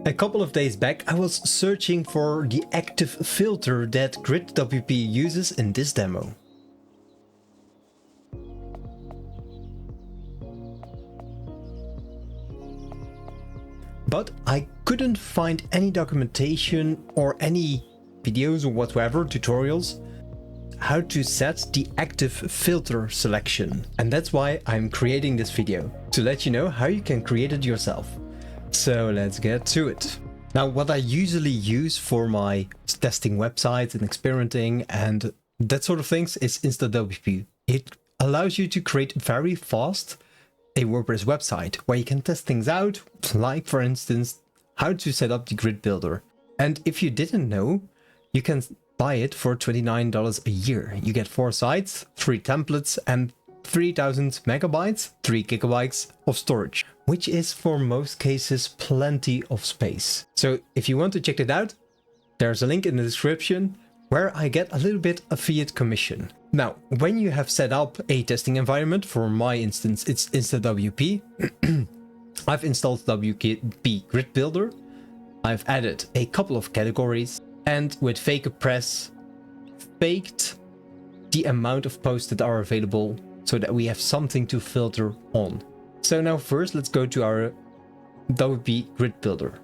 A couple of days back, I was searching for the active filter that GridWP uses in this demo. But I couldn't find any documentation or any videos or whatever, tutorials, how to set the active filter selection. And that's why I'm creating this video, to let you know how you can create it yourself. So let's get to it. Now, what I usually use for my testing websites and experimenting and that sort of things is InstaWP. It allows you to create very fast a WordPress website where you can test things out, like for instance, how to set up the grid builder. And if you didn't know, you can buy it for $29 a year. You get 4 sites, 3 templates and 3000 megabytes, 3 gigabytes of storage, which is for most cases plenty of space. So if you want to check it out, there's a link in the description where I get a little bit of fiat commission. Now, when you have set up a testing environment, for my instance, it's InstaWP. I've installed WP Grid Builder. I've added a couple of categories and with FakePress, faked the amount of posts that are available so that we have something to filter on. So now first let's go to our WP Grid Builder.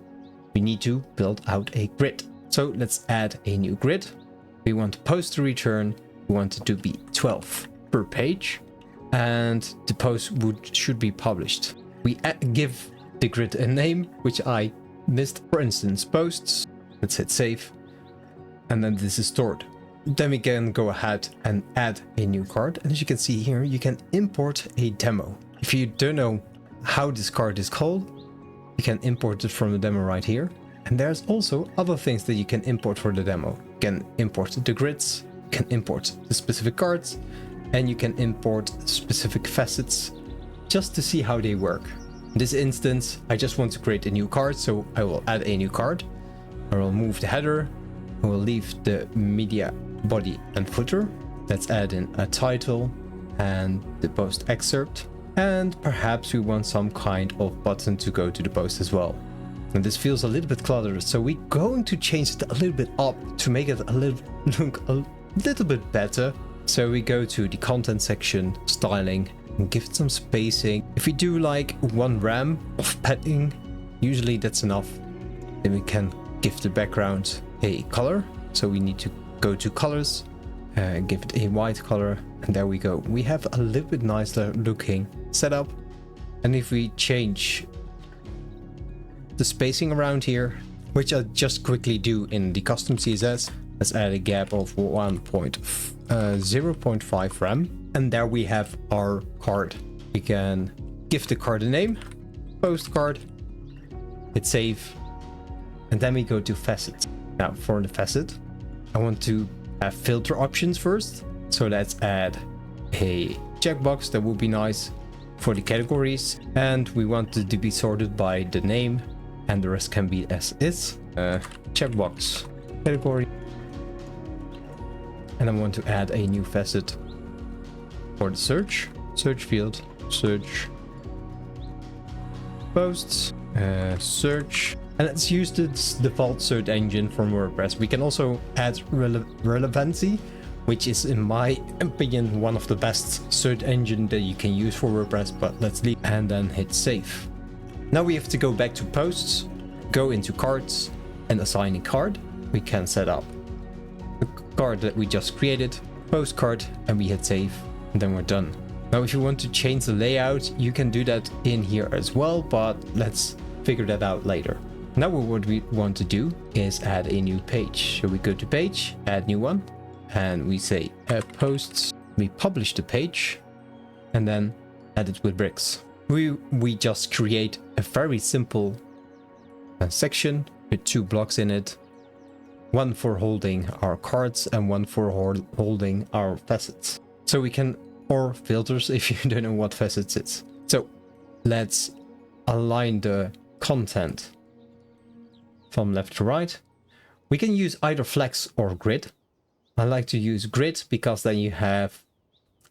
We need to build out a grid. So let's add a new grid. We want post to return. We want it to be 12 per page and the post should be published. We give the grid a name, which I missed, for instance, posts. Let's hit save and then this is stored. Then we can go ahead and add a new card. And as you can see here, you can import a demo. If you don't know how this card is called, you can import it from the demo right here. And there's also other things that you can import for the demo. You can import the grids, you can import the specific cards, and you can import specific facets just to see how they work. In this instance, I just want to create a new card, so I will add a new card. I will move the header. I will leave the media body and footer. Let's add in a title and the post excerpt. And perhaps we want some kind of button to go to the post as well. And this feels a little bit cluttered, so we're going to change it a little bit up to make it look a little bit better. So we go to the content section, styling, and give it some spacing. If we do like 1 rem of padding, usually that's enough. Then we can give the background a color. So we need to go to colors, give it a white color, and there we go. We have a little bit nicer looking setup. And if we change the spacing around here, which I'll just quickly do in the custom CSS, let's add a gap of 0.5 rem. And there we have our card. We can give the card a name, post card, hit save, and then we go to facets. Now for the facet, I want to have filter options first. So let's add a checkbox. That would be nice for the categories. And we want it to be sorted by the name and the rest can be as is. Checkbox category. And I want to add a new facet for the search field, search posts, search. And let's use this default search engine from WordPress. We can also add relevancy, which is in my opinion one of the best search engine that you can use for WordPress, but let's leave and then hit save. Now we have to go back to posts, go into cards and assign a card. We can set up the card that we just created, post card, and we hit save, and then we're done. Now if you want to change the layout, you can do that in here as well, but let's figure that out later. Now what we want to do is add a new page. So we go to page, add new one, and we say posts. We publish the page and then add it with bricks. We just create a very simple section with 2 blocks in it. One for holding our cards and one for holding our facets. So we can, or filters if you don't know what facets is. So let's align the content from left to right. We can use either flex or grid. I like to use grid because then you have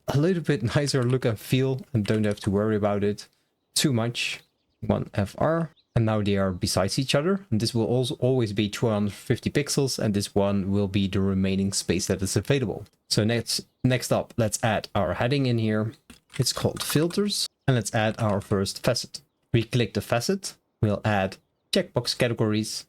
a little bit nicer look and feel and don't have to worry about it too much. 1FR. And now they are besides each other. And this will also always be 250 pixels. And this one will be the remaining space that is available. So next up, let's add our heading in here. It's called filters. And let's add our first facet. We click the facet. We'll add checkbox categories.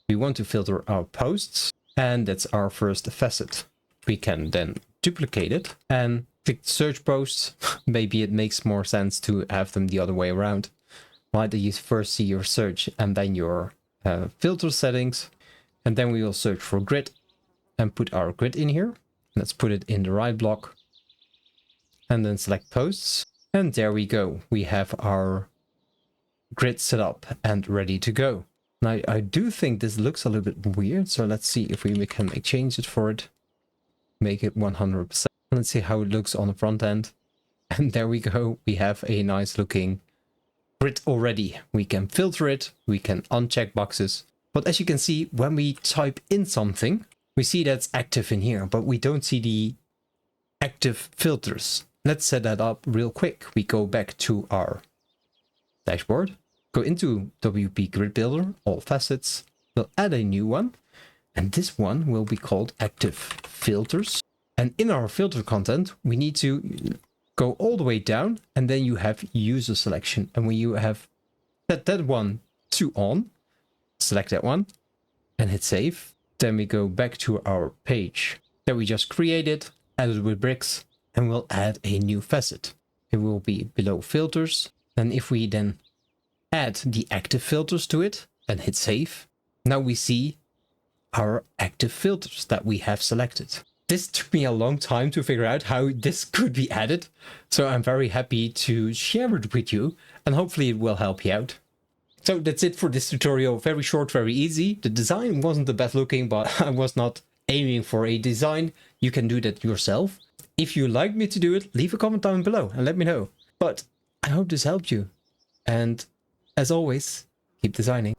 We want to filter our posts. And that's our first facet. We can then duplicate it and click search posts. Maybe it makes more sense to have them the other way around. Why do you first see your search and then your filter settings? And then we will search for grid and put our grid in here. Let's put it in the right block. And then select posts. And there we go. We have our grid set up and ready to go. Now, I do think this looks a little bit weird. So let's see if we can make changes for it. Make it 100%. Let's see how it looks on the front end. And there we go. We have a nice looking grid already. We can filter it. We can uncheck boxes. But as you can see, when we type in something, we see that's active in here, but we don't see the active filters. Let's set that up real quick. We go back to our dashboard, go into WP Grid Builder, all facets. We'll add a new one. And this one will be called active filters. And in our filter content, we need to go all the way down, and then you have user selection. And when you have set that one to on, select that one and hit save. Then we go back to our page that we just created, added with bricks, and we'll add a new facet. It will be below filters. And if we then add the active filters to it and hit save, now we see our active filters that we have selected. This took me a long time to figure out how this could be added, so I'm very happy to share it with you, and hopefully it will help you out. So that's it for this tutorial. Very short, very easy. The design wasn't the best looking, but I was not aiming for a design. You can do that yourself. If you like me to do it, leave a comment down below and let me know. But I hope this helped you. And as always, keep designing.